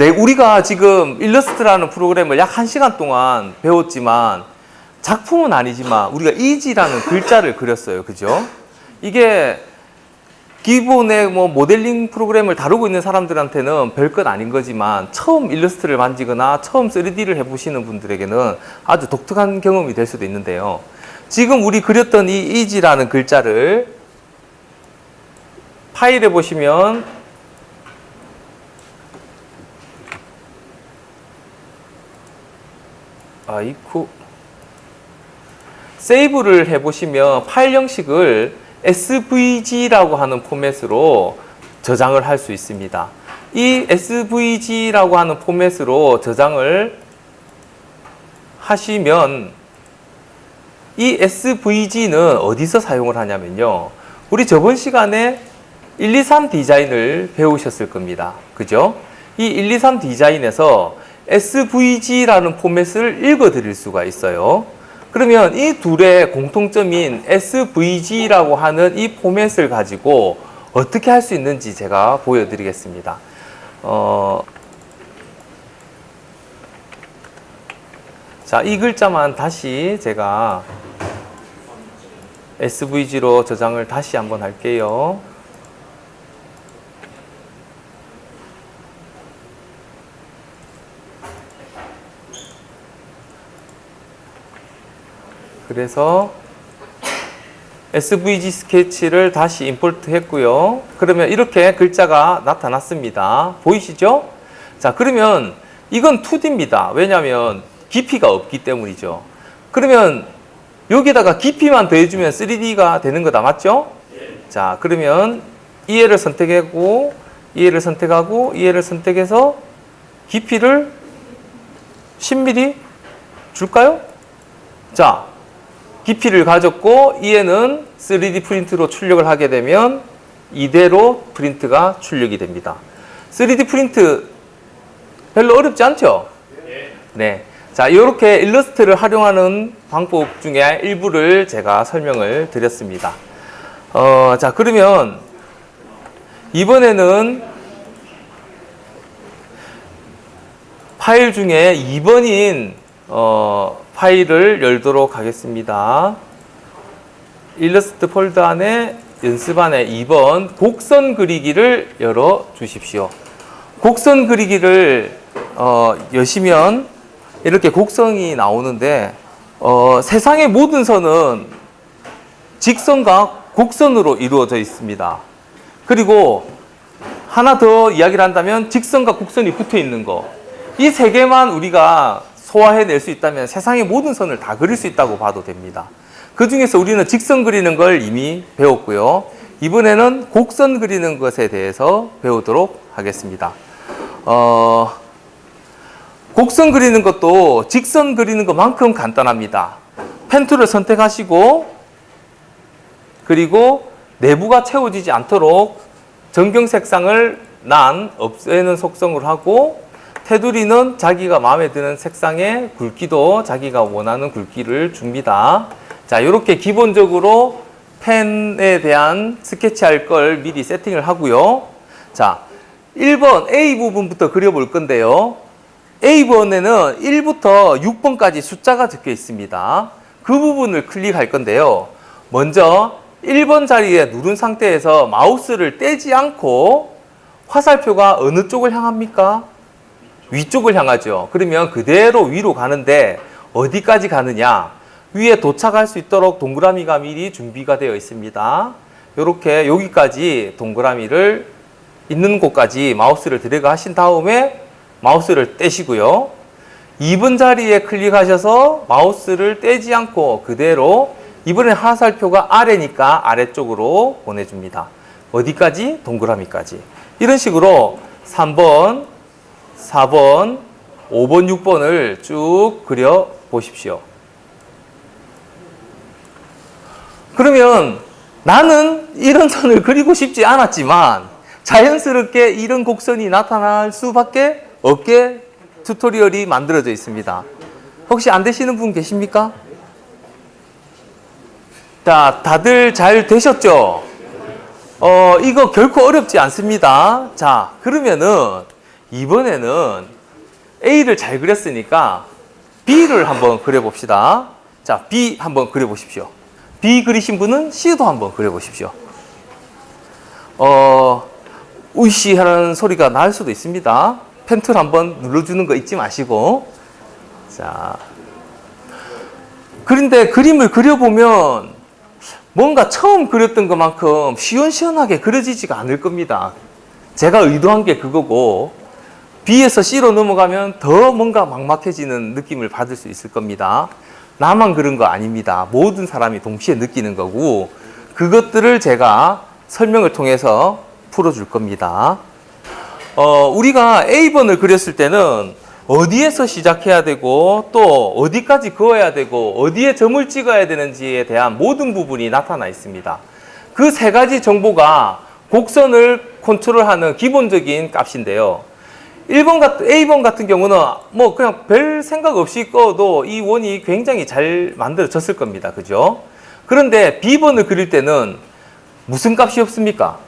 네, 우리가 지금 일러스트라는 프로그램을 약 1시간 동안 배웠지만 작품은 아니지만 우리가 이지라는 글자를 그렸어요. 그죠? 이게 기본의 뭐 모델링 프로그램을 다루고 있는 사람들한테는 별것 아닌 거지만 처음 일러스트를 만지거나 처음 3D를 해보시는 분들에게는 아주 독특한 경험이 될 수도 있는데요. 지금 우리 그렸던 이 이지라는 글자를 파일에 보시면 아이쿠 세이브를 해보시면 파일 형식을 SVG라고 하는 포맷으로 저장을 할 수 있습니다. 이 SVG라고 하는 포맷으로 저장을 하시면 이 SVG는 어디서 사용을 하냐면요. 우리 저번 시간에 123 디자인을 배우셨을 겁니다. 그죠? 이 123 디자인에서 SVG라는 포맷을 읽어 드릴 수가 있어요. 그러면 이 둘의 공통점인 SVG라고 하는 이 포맷을 가지고 어떻게 할 수 있는지 제가 보여드리겠습니다. 자, 이 글자만 다시 제가 SVG로 저장을 다시 한번 할게요. 그래서 SVG 스케치를 다시 임포트 했고요. 그러면 이렇게 글자가 나타났습니다. 보이시죠? 자, 그러면 이건 2D입니다. 왜냐하면 깊이가 없기 때문이죠. 그러면 여기다가 깊이만 더해주면 3D가 되는 거다. 맞죠? 자, 그러면 이 애를 선택하고 이 애를 선택하고 이 애를 선택해서 깊이를 10mm 줄까요? 자, 깊이를 가졌고 이에는 3D 프린트로 출력을 하게 되면 이대로 프린트가 출력이 됩니다. 3D 프린트 별로 어렵지 않죠? 네. 자, 이렇게 일러스트를 활용하는 방법 중에 일부를 제가 설명을 드렸습니다. 자, 그러면 이번에는 파일 중에 2번인 파일을 열도록 하겠습니다. 일러스트 폴더 안에 연습안에 2번 곡선 그리기를 열어 주십시오. 곡선 그리기를 여시면 이렇게 곡선이 나오는데 세상의 모든 선은 직선과 곡선으로 이루어져 있습니다. 그리고 하나 더 이야기를 한다면 직선과 곡선이 붙어 있는 거, 이 세 개만 우리가 소화해낼 수 있다면 세상의 모든 선을 다 그릴 수 있다고 봐도 됩니다. 그 중에서 우리는 직선 그리는 걸 이미 배웠고요. 이번에는 곡선 그리는 것에 대해서 배우도록 하겠습니다. 곡선 그리는 것도 직선 그리는 것만큼 간단합니다. 펜 툴을 선택하시고 그리고 내부가 채워지지 않도록 전경 색상을 없애는 속성으로 하고 테두리는 자기가 마음에 드는 색상의 굵기도 자기가 원하는 굵기를 줍니다. 자, 이렇게 기본적으로 펜에 대한 스케치할 걸 미리 세팅을 하고요. 자, 1번 A 부분부터 그려볼 건데요. A번에는 1부터 6번까지 숫자가 적혀 있습니다. 그 부분을 클릭할 건데요. 먼저 1번 자리에 누른 상태에서 마우스를 떼지 않고 화살표가 어느 쪽을 향합니까? 위쪽을 향하죠. 그러면 그대로 위로 가는데 어디까지 가느냐? 위에 도착할 수 있도록 동그라미가 미리 준비가 되어 있습니다. 이렇게 여기까지 동그라미를 있는 곳까지 마우스를 드래그 하신 다음에 마우스를 떼시고요. 2번 자리에 클릭하셔서 마우스를 떼지 않고 그대로 이번엔 화살표가 아래니까 아래쪽으로 보내줍니다. 어디까지? 동그라미까지. 이런 식으로 3번, 4번, 5번, 6번을 쭉 그려 보십시오. 그러면 나는 이런 선을 그리고 싶지 않았지만 자연스럽게 이런 곡선이 나타날 수밖에 없게 튜토리얼이 만들어져 있습니다. 혹시 안 되시는 분 계십니까? 자, 다들 잘 되셨죠? 이거 결코 어렵지 않습니다. 자, 그러면은 이번에는 A를 잘 그렸으니까 B를 한번 그려봅시다. 자, B 한번 그려보십시오. B 그리신 분은 C도 한번 그려보십시오. 우이씨 하는 소리가 날 수도 있습니다. 펜툴 한번 눌러주는 거 잊지 마시고. 자, 그런데 그림을 그려보면 뭔가 처음 그렸던 것만큼 시원시원하게 그려지지가 않을 겁니다. 제가 의도한 게 그거고, B에서 C로 넘어가면 더 뭔가 막막해지는 느낌을 받을 수 있을 겁니다. 나만 그런 거 아닙니다. 모든 사람이 동시에 느끼는 거고, 그것들을 제가 설명을 통해서 풀어줄 겁니다. 우리가 A번을 그렸을 때는 어디에서 시작해야 되고 또 어디까지 그어야 되고 어디에 점을 찍어야 되는지에 대한 모든 부분이 나타나 있습니다. 그 세 가지 정보가 곡선을 컨트롤하는 기본적인 값인데요. A번 같은 경우는 뭐 그냥 별 생각 없이 꺼도 이 원이 굉장히 잘 만들어졌을 겁니다. 그죠? 그런데 B번을 그릴 때는 무슨 값이 없습니까?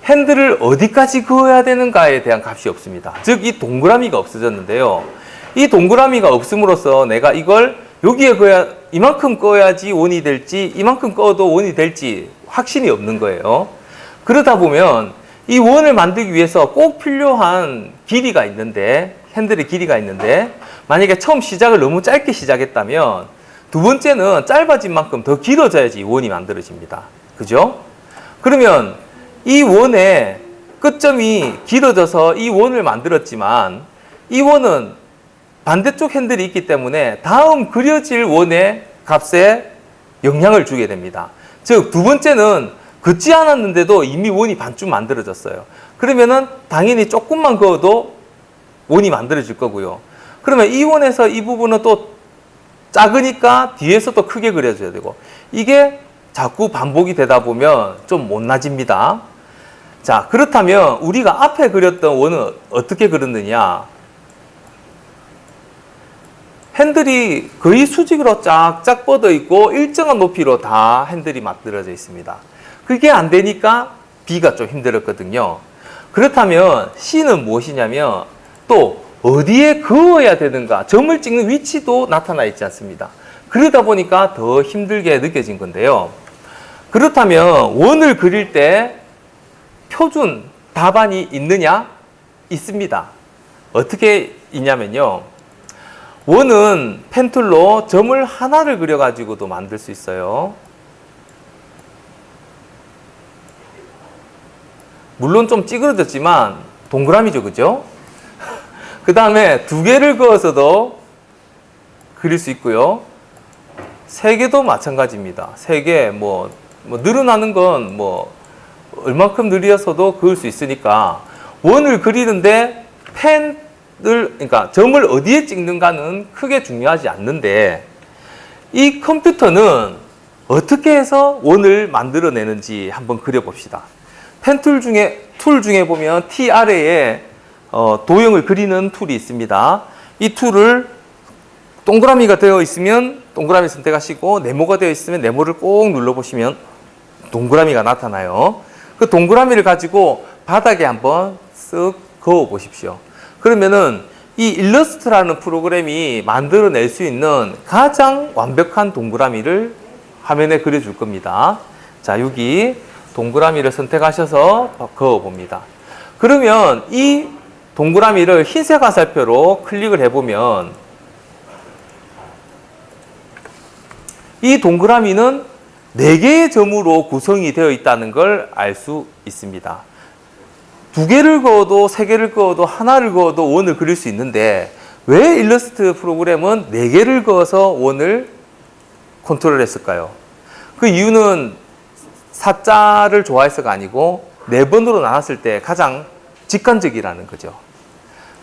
핸들을 어디까지 그어야 되는가에 대한 값이 없습니다. 즉, 이 동그라미가 없어졌는데요. 이 동그라미가 없음으로써 내가 이걸 여기에 그어야, 이만큼 그어야지 원이 될지, 이만큼 그어도 원이 될지 확신이 없는 거예요. 그러다 보면 이 원을 만들기 위해서 꼭 필요한 길이가 있는데, 핸들의 길이가 있는데, 만약에 처음 시작을 너무 짧게 시작했다면 두 번째는 짧아진 만큼 더 길어져야지 원이 만들어집니다. 그죠? 그러면 이 원의 끝점이 길어져서 이 원을 만들었지만 이 원은 반대쪽 핸들이 있기 때문에 다음 그려질 원의 값에 영향을 주게 됩니다. 즉, 두 번째는 긋지 않았는데도 이미 원이 반쯤 만들어졌어요. 그러면은 당연히 조금만 그어도 원이 만들어질 거고요. 그러면 이 원에서 이 부분은 또 작으니까 뒤에서 또 크게 그려줘야 되고, 이게 자꾸 반복이 되다 보면 좀 못나집니다. 자, 그렇다면 우리가 앞에 그렸던 원은 어떻게 그렸느냐? 핸들이 거의 수직으로 쫙쫙 뻗어 있고 일정한 높이로 다 핸들이 만들어져 있습니다. 그게 안 되니까 B가 좀 힘들었거든요. 그렇다면 C는 무엇이냐면 또 어디에 그어야 되는가, 점을 찍는 위치도 나타나 있지 않습니다. 그러다 보니까 더 힘들게 느껴진 건데요. 그렇다면 원을 그릴 때 표준 답안이 있느냐? 있습니다. 어떻게 있냐면요. 원은 펜툴로 점을 하나를 그려가지고도 만들 수 있어요. 물론 좀 찌그러졌지만 동그라미죠, 그죠? 그 다음에 두 개를 그어서도 그릴 수 있고요. 세 개도 마찬가지입니다. 세 개, 뭐 늘어나는 건 얼만큼 늘려서도 그을 수 있으니까 원을 그리는데 그러니까 점을 어디에 찍는가는 크게 중요하지 않는데, 이 컴퓨터는 어떻게 해서 원을 만들어내는지 한번 그려봅시다. 툴 중에 보면 T 아래에 도형을 그리는 툴이 있습니다. 이 툴을 동그라미가 되어 있으면 동그라미 선택하시고, 네모가 되어 있으면 네모를 꼭 눌러보시면 동그라미가 나타나요. 그 동그라미를 가지고 바닥에 한번 쓱 그어 보십시오. 그러면은 이 일러스트라는 프로그램이 만들어낼 수 있는 가장 완벽한 동그라미를 화면에 그려줄 겁니다. 자, 여기 동그라미를 선택하셔서 그어 봅니다. 그러면 이 동그라미를 흰색 화살표로 클릭을 해보면 이 동그라미는 4개의 점으로 구성이 되어 있다는 걸 알 수 있습니다. 2개를 그어도 3개를 그어도 하나를 그어도 원을 그릴 수 있는데 왜 일러스트 프로그램은 4개를 그어서 원을 컨트롤했을까요? 그 이유는 사자를 좋아해서가 아니고 4번으로 나눴을 때 가장 직관적이라는 거죠.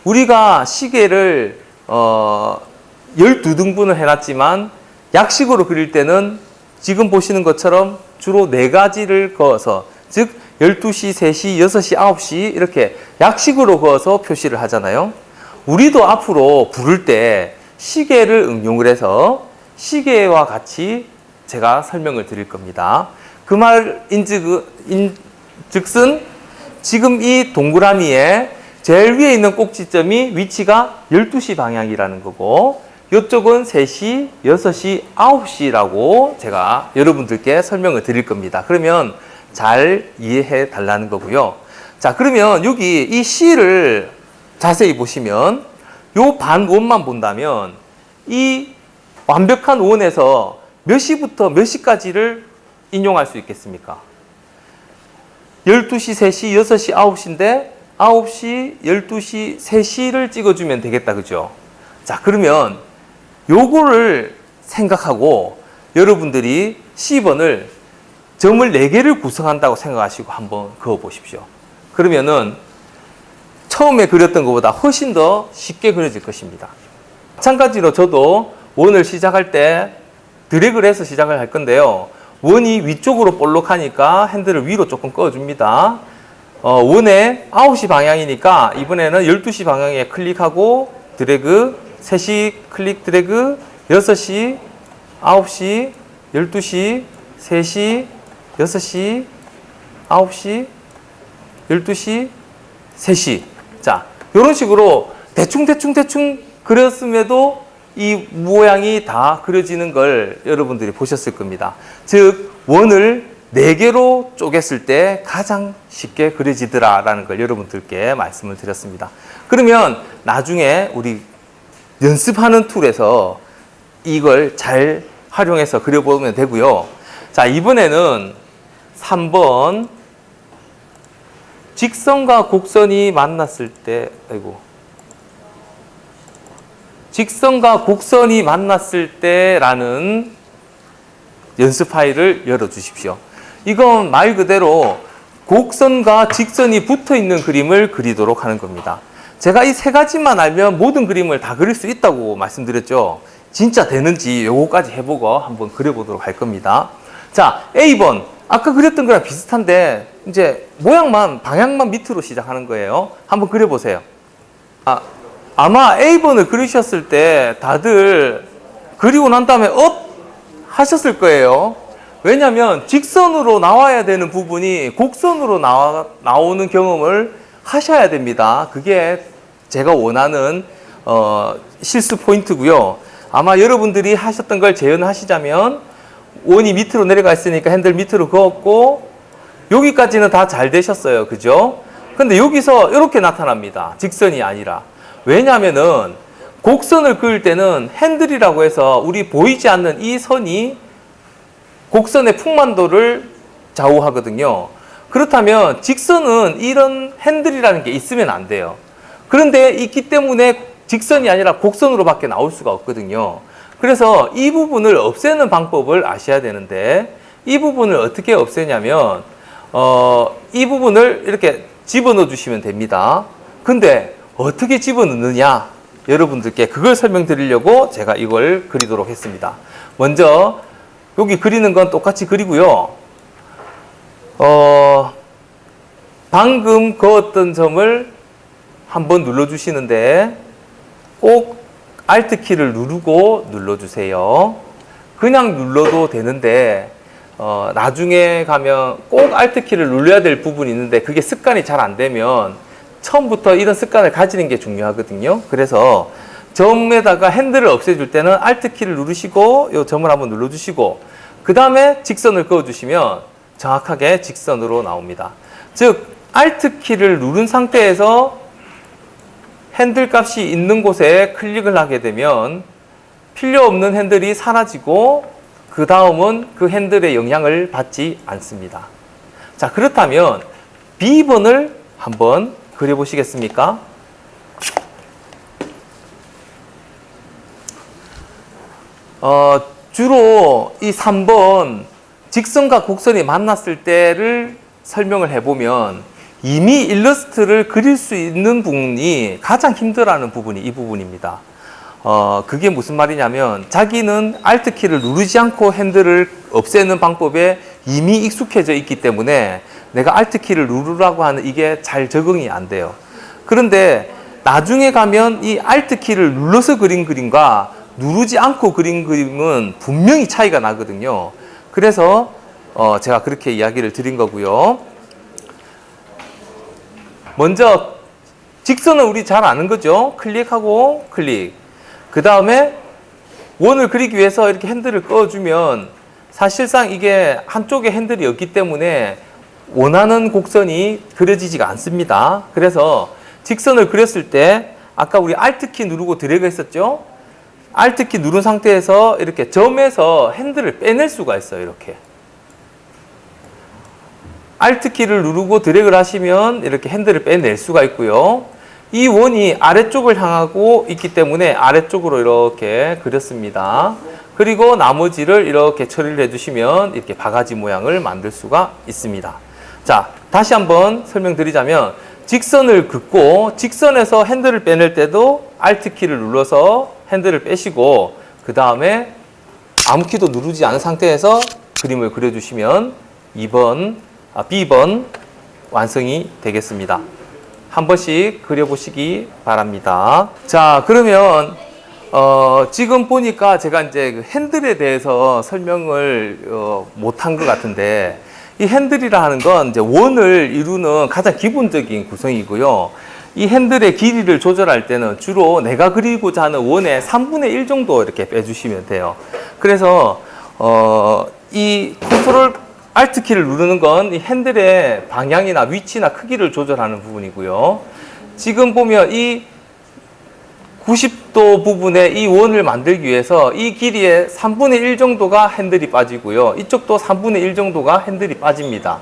우리가 시계를 12등분을 해놨지만 약식으로 그릴 때는 지금 보시는 것처럼 주로 4가지를 그어서, 즉 12시, 3시, 6시, 9시 이렇게 약식으로 그어서 표시를 하잖아요. 우리도 앞으로 부를 때 시계를 응용을 해서 시계와 같이 제가 설명을 드릴 겁니다. 그 말인즉슨 지금 이 동그라미에 제일 위에 있는 꼭지점이 위치가 12시 방향이라는 거고, 이쪽은 3시, 6시, 9시라고 제가 여러분들께 설명을 드릴 겁니다. 그러면 잘 이해해 달라는 거고요. 자, 그러면 여기 이 C를 자세히 보시면 요 반원만 본다면 이 완벽한 원에서 몇 시부터 몇 시까지를 인용할 수 있겠습니까? 12시, 3시, 6시, 9시인데 9시, 12시, 3시를 찍어주면 되겠다. 그죠? 자, 그러면 요거를 생각하고 여러분들이 C번을 점을 4개를 구성한다고 생각하시고 한번 그어 보십시오. 그러면은 처음에 그렸던 것보다 훨씬 더 쉽게 그려질 것입니다. 마찬가지로 저도 원을 시작할 때 드래그를 해서 시작을 할 건데요. 원이 위쪽으로 볼록하니까 핸들을 위로 조금 꺼줍니다. 원의 9시 방향이니까 이번에는 12시 방향에 클릭하고 드래그, 3시 클릭 드래그, 6시, 9시, 12시, 3시, 6시, 9시, 12시, 3시. 자, 이런 식으로 대충 그렸음에도 이 모양이 다 그려지는 걸 여러분들이 보셨을 겁니다. 즉, 원을 4개로 쪼갰을 때 가장 쉽게 그려지더라라는 걸 여러분들께 말씀을 드렸습니다. 그러면 나중에 우리 연습하는 툴에서 이걸 잘 활용해서 그려보면 되고요. 자, 이번에는 3번 직선과 곡선이 만났을 때, 직선과 곡선이 만났을 때라는 연습 파일을 열어주십시오. 이건 말 그대로 곡선과 직선이 붙어 있는 그림을 그리도록 하는 겁니다. 제가 이 3가지만 알면 모든 그림을 다 그릴 수 있다고 말씀드렸죠. 진짜 되는지 요거까지 해보고 한번 그려보도록 할 겁니다. 자, A번. 아까 그렸던 거랑 비슷한데 이제 모양만, 방향만 밑으로 시작하는 거예요. 한번 그려보세요. 아마 A번을 그리셨을 때 다들 그리고 난 다음에 하셨을 거예요. 왜냐하면 직선으로 나와야 되는 부분이 곡선으로 나오는 경험을 하셔야 됩니다. 그게 제가 원하는 실수 포인트고요. 아마 여러분들이 하셨던 걸 재현하시자면 원이 밑으로 내려가 있으니까 핸들 밑으로 그었고 여기까지는 다 잘 되셨어요. 그죠? 근데 여기서 이렇게 나타납니다. 직선이 아니라. 왜냐하면은 곡선을 그을 때는 핸들이라고 해서 우리 보이지 않는 이 선이 곡선의 풍만도를 좌우하거든요. 그렇다면 직선은 이런 핸들이라는 게 있으면 안 돼요. 그런데 있기 때문에 직선이 아니라 곡선으로밖에 나올 수가 없거든요. 그래서 이 부분을 없애는 방법을 아셔야 되는데 이 부분을 어떻게 없애냐면 이 부분을 이렇게 집어넣어 주시면 됩니다. 근데 어떻게 집어넣느냐? 여러분들께 그걸 설명드리려고 제가 이걸 그리도록 했습니다. 먼저 여기 그리는 건 똑같이 그리고요. 방금 그었던 점을 한번 눌러주시는데 꼭 Alt키를 누르고 눌러주세요. 그냥 눌러도 되는데 나중에 가면 꼭 Alt키를 눌러야 될 부분이 있는데 그게 습관이 잘 안 되면 처음부터 이런 습관을 가지는 게 중요하거든요. 그래서 점에다가 핸들을 없애줄 때는 Alt키를 누르시고 이 점을 한번 눌러주시고 그 다음에 직선을 그어주시면 정확하게 직선으로 나옵니다. 즉 Alt키를 누른 상태에서 핸들 값이 있는 곳에 클릭을 하게 되면 필요 없는 핸들이 사라지고 그 다음은 그 핸들의 영향을 받지 않습니다. 자, 그렇다면 B번을 한번 그려보시겠습니까? 주로 이 3번 직선과 곡선이 만났을 때를 설명을 해보면 이미 일러스트를 그릴 수 있는 부분이 가장 힘들어하는 부분이 이 부분입니다. 그게 무슨 말이냐면 자기는 Alt키를 누르지 않고 핸들을 없애는 방법에 이미 익숙해져 있기 때문에 내가 Alt키를 누르라고 하는 이게 잘 적응이 안 돼요. 그런데 나중에 가면 이 Alt키를 눌러서 그린 그림과 누르지 않고 그린 그림은 분명히 차이가 나거든요. 그래서 제가 그렇게 이야기를 드린 거고요. 먼저 직선은 우리 잘 아는 거죠. 클릭하고 클릭. 그 다음에 원을 그리기 위해서 이렇게 핸들을 꺼주면 사실상 이게 한쪽에 핸들이 없기 때문에 원하는 곡선이 그려지지가 않습니다. 그래서 직선을 그렸을 때 아까 우리 Alt키 누르고 드래그 했었죠. Alt키 누른 상태에서 이렇게 점에서 핸들을 빼낼 수가 있어요. 이렇게 Alt키를 누르고 드래그를 하시면 이렇게 핸들을 빼낼 수가 있고요. 이 원이 아래쪽을 향하고 있기 때문에 아래쪽으로 이렇게 그렸습니다. 그리고 나머지를 이렇게 처리를 해주시면 이렇게 바가지 모양을 만들 수가 있습니다. 자, 다시 한번 설명드리자면 직선을 긋고 직선에서 핸들을 빼낼 때도 Alt키를 눌러서 핸들을 빼시고 그 다음에 아무 키도 누르지 않은 상태에서 그림을 그려주시면 B번 완성이 되겠습니다. 한 번씩 그려보시기 바랍니다. 자, 그러면 지금 보니까 제가 이제 그 핸들에 대해서 설명을 못한 것 같은데 이 핸들이라 하는 건 이제 원을 이루는 가장 기본적인 구성이고요. 이 핸들의 길이를 조절할 때는 주로 내가 그리고자 하는 원의 3분의 1 정도 이렇게 빼주시면 돼요. 그래서 이 컨트롤 Alt키를 누르는 건 이 핸들의 방향이나 위치나 크기를 조절하는 부분이고요. 지금 보면 이 90도 부분에 이 원을 만들기 위해서 이 길이의 3분의 1 정도가 핸들이 빠지고요. 이쪽도 3분의 1 정도가 핸들이 빠집니다.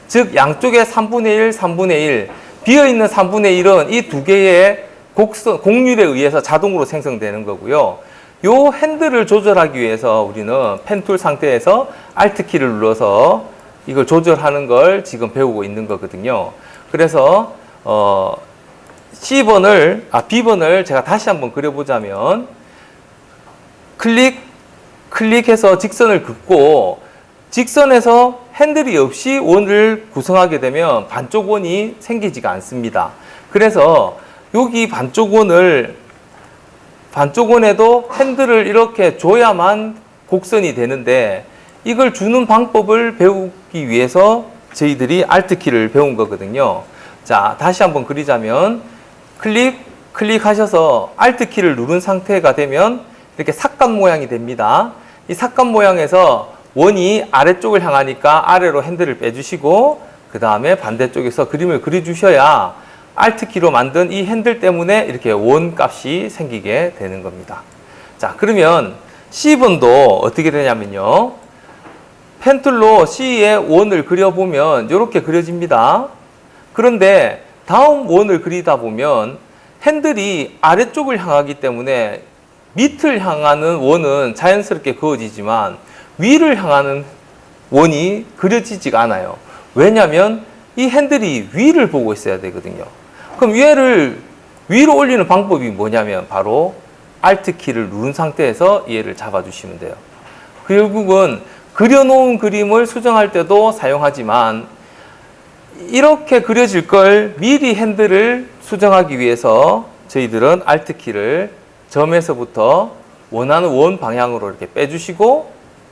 즉 양쪽에 3분의 1, 3분의 1 비어있는 3분의 1은 이 두 개의 곡률에 의해서 자동으로 생성되는 거고요. 요 핸들을 조절하기 위해서 우리는 펜툴 상태에서 Alt키를 눌러서 이걸 조절하는 걸 지금 배우고 있는 거거든요. 그래서 B번을 제가 다시 한번 그려보자면 클릭해서 직선을 긋고 직선에서 핸들이 없이 원을 구성하게 되면 반쪽 원이 생기지가 않습니다. 그래서 여기 반쪽 원에도 핸들을 이렇게 줘야만 곡선이 되는데 이걸 주는 방법을 배우기 위해서 저희들이 Alt키를 배운 거거든요. 자, 다시 한번 그리자면 클릭하셔서 Alt키를 누른 상태가 되면 이렇게 삭감 모양이 됩니다. 이 삭감 모양에서 원이 아래쪽을 향하니까 아래로 핸들을 빼주시고 그 다음에 반대쪽에서 그림을 그려주셔야 Alt키로 만든 이 핸들 때문에 이렇게 원 값이 생기게 되는 겁니다. 자, 그러면 C번도 어떻게 되냐면요. 펜툴로 C의 원을 그려보면 이렇게 그려집니다. 그런데 다음 원을 그리다 보면 핸들이 아래쪽을 향하기 때문에 밑을 향하는 원은 자연스럽게 그어지지만 위를 향하는 원이 그려지지가 않아요. 왜냐하면 이 핸들이 위를 보고 있어야 되거든요. 그럼 위로 올리는 방법이 뭐냐면 바로 Alt키를 누른 상태에서 얘를 잡아주시면 돼요. 결국은 그려놓은 그림을 수정할 때도 사용하지만 이렇게 그려질 걸 미리 핸들을 수정하기 위해서 저희들은 Alt키를 점에서부터 원하는 원 방향으로 이렇게 빼주시고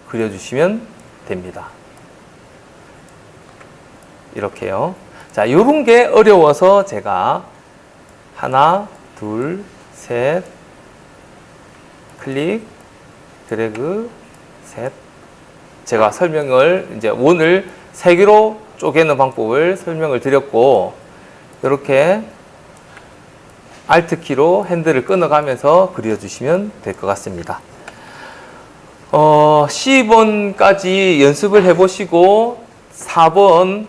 그려주시면 됩니다. 이렇게요. 자, 요런 게 어려워서 제가 하나, 둘, 셋, 클릭, 드래그, 셋. 제가 설명을 이제 원을 3개로 쪼개는 방법을 설명을 드렸고, 이렇게 Alt키로 핸들을 끊어가면서 그려주시면 될 것 같습니다. C번까지 연습을 해보시고 4번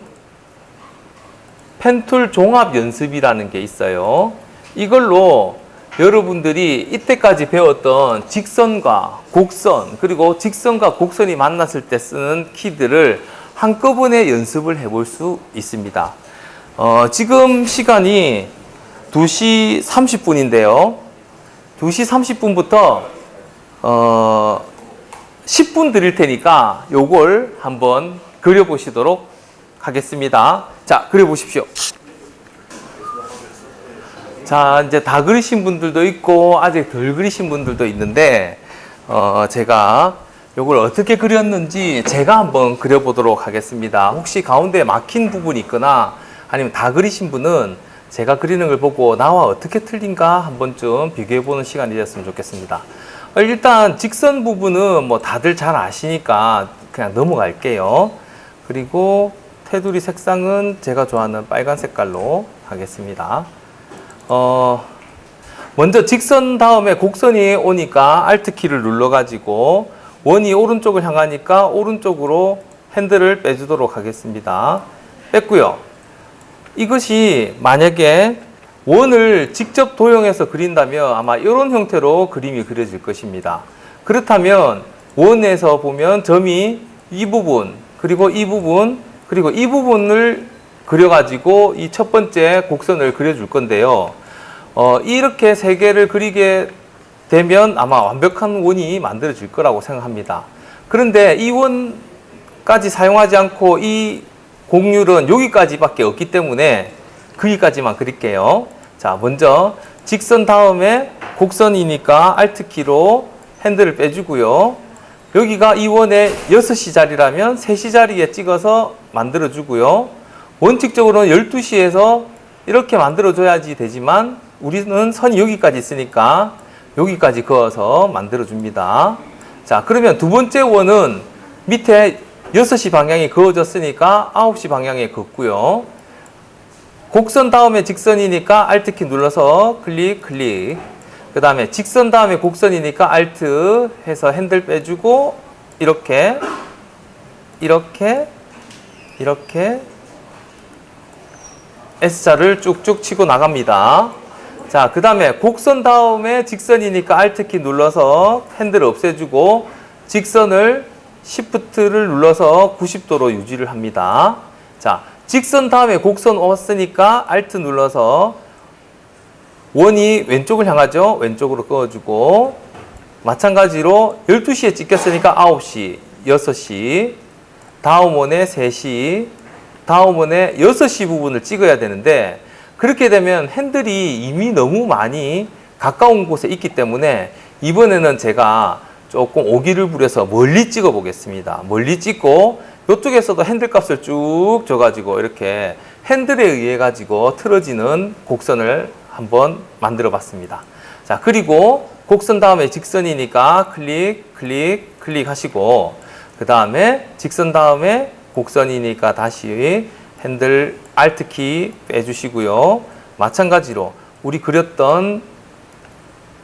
펜툴 종합 연습이라는 게 있어요. 이걸로 여러분들이 이때까지 배웠던 직선과 곡선, 그리고 직선과 곡선이 만났을 때 쓰는 키들을 한꺼번에 연습을 해볼 수 있습니다. 지금 시간이 2시 30분인데요. 2시 30분부터 10분 드릴 테니까 요걸 한번 그려보시도록 하겠습니다. 자, 그려보십시오. 자, 이제 다 그리신 분들도 있고 아직 덜 그리신 분들도 있는데 제가 요걸 어떻게 그렸는지 제가 한번 그려보도록 하겠습니다. 혹시 가운데 막힌 부분이 있거나 아니면 다 그리신 분은 제가 그리는 걸 보고 나와 어떻게 틀린가 한 번쯤 비교해보는 시간이 되었으면 좋겠습니다. 일단 직선 부분은 뭐 다들 잘 아시니까 그냥 넘어갈게요. 그리고 테두리 색상은 제가 좋아하는 빨간 색깔로 하겠습니다. 먼저 직선 다음에 곡선이 오니까 Alt키를 눌러가지고 원이 오른쪽을 향하니까 오른쪽으로 핸들을 빼주도록 하겠습니다. 뺐고요. 이것이 만약에 원을 직접 도형해서 그린다면 아마 이런 형태로 그림이 그려질 것입니다. 그렇다면 원에서 보면 점이 이 부분, 그리고 이 부분, 그리고 이 부분을 그려가지고 이 첫 번째 곡선을 그려줄 건데요. 이렇게 세 개를 그리게 되면 아마 완벽한 원이 만들어질 거라고 생각합니다. 그런데 이 원까지 사용하지 않고 이 곡률은 여기까지밖에 없기 때문에 거기까지만 그릴게요. 자, 먼저 직선 다음에 곡선이니까 Alt키로 핸들을 빼주고요. 여기가 이 원의 6시 자리라면 3시 자리에 찍어서 만들어주고요. 원칙적으로는 12시에서 이렇게 만들어줘야지 되지만 우리는 선이 여기까지 있으니까 여기까지 그어서 만들어줍니다. 자, 그러면 두 번째 원은 밑에 6시 방향이 그어졌으니까 9시 방향에 긋고요. 곡선 다음에 직선이니까 Alt키 눌러서 클릭. 그 다음에 직선 다음에 곡선이니까 Alt 해서 핸들 빼주고 이렇게 S자를 쭉쭉 치고 나갑니다. 자, 그 다음에 곡선 다음에 직선이니까 Alt키 눌러서 핸들을 없애주고 직선을 Shift를 눌러서 90도로 유지를 합니다. 자, 직선 다음에 곡선 왔으니까 Alt 눌러서 원이 왼쪽을 향하죠. 왼쪽으로 그어주고 마찬가지로 12시에 찍혔으니까 9시, 6시, 다음 원에 3시, 다음 원에 6시 부분을 찍어야 되는데 그렇게 되면 핸들이 이미 너무 많이 가까운 곳에 있기 때문에 이번에는 제가 조금 오기를 부려서 멀리 찍어 보겠습니다. 멀리 찍고 이쪽에서도 핸들 값을 쭉 줘가지고 이렇게 핸들에 의해 가지고 틀어지는 곡선을 한번 만들어 봤습니다. 자, 그리고 곡선 다음에 직선이니까 클릭 하시고 그 다음에 직선 다음에 곡선이니까 다시 핸들 Alt키 빼주시고요. 마찬가지로 우리 그렸던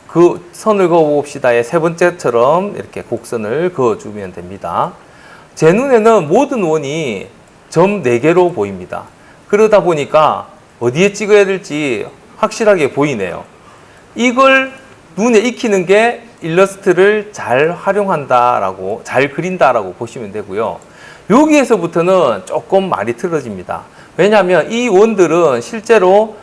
그 선을 그어봅시다의 세 번째처럼 이렇게 곡선을 그어주면 됩니다. 제 눈에는 모든 원이 점 4개로 보입니다. 그러다 보니까 어디에 찍어야 될지 확실하게 보이네요. 이걸 눈에 익히는 게 일러스트를 잘 활용한다라고, 잘 그린다라고 보시면 되고요. 여기에서부터는 조금 말이 틀어집니다. 왜냐하면 이 원들은 실제로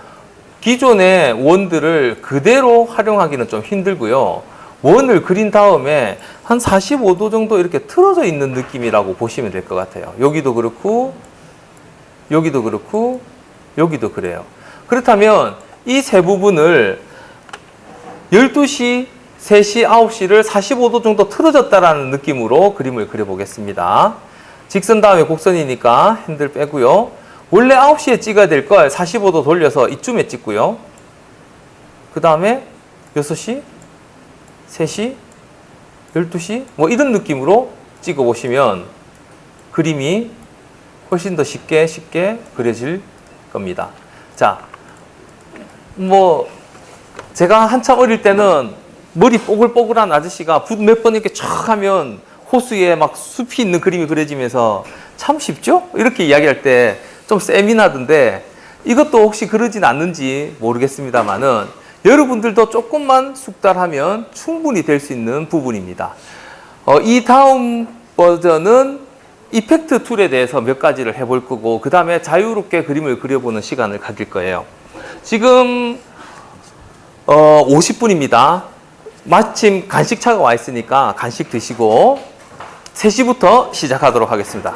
기존의 원들을 그대로 활용하기는 좀 힘들고요. 원을 그린 다음에 한 45도 정도 이렇게 틀어져 있는 느낌이라고 보시면 될 것 같아요. 여기도 그렇고, 여기도 그렇고, 여기도 그래요. 그렇다면 이 세 부분을 12시, 3시, 9시를 45도 정도 틀어졌다라는 느낌으로 그림을 그려보겠습니다. 직선 다음에 곡선이니까 핸들 빼고요. 원래 9시에 찍어야 될 걸 45도 돌려서 이쯤에 찍고요. 그 다음에 6시, 3시, 12시 뭐 이런 느낌으로 찍어 보시면 그림이 훨씬 더 쉽게 그려질 겁니다. 자, 뭐 제가 한참 어릴 때는 머리 뽀글뽀글한 아저씨가 붓 몇 번 이렇게 촥 하면 호수에 막 숲이 있는 그림이 그려지면서 참 쉽죠? 이렇게 이야기할 때 좀 세미나던데 이것도 혹시 그러진 않는지 모르겠습니다만은 여러분들도 조금만 숙달하면 충분히 될 수 있는 부분입니다. 이 다음 버전은 이펙트 툴에 대해서 몇 가지를 해볼 거고 그 다음에 자유롭게 그림을 그려보는 시간을 가질 거예요. 지금 50분입니다. 마침 간식차가 와 있으니까 간식 드시고 3시부터 시작하도록 하겠습니다.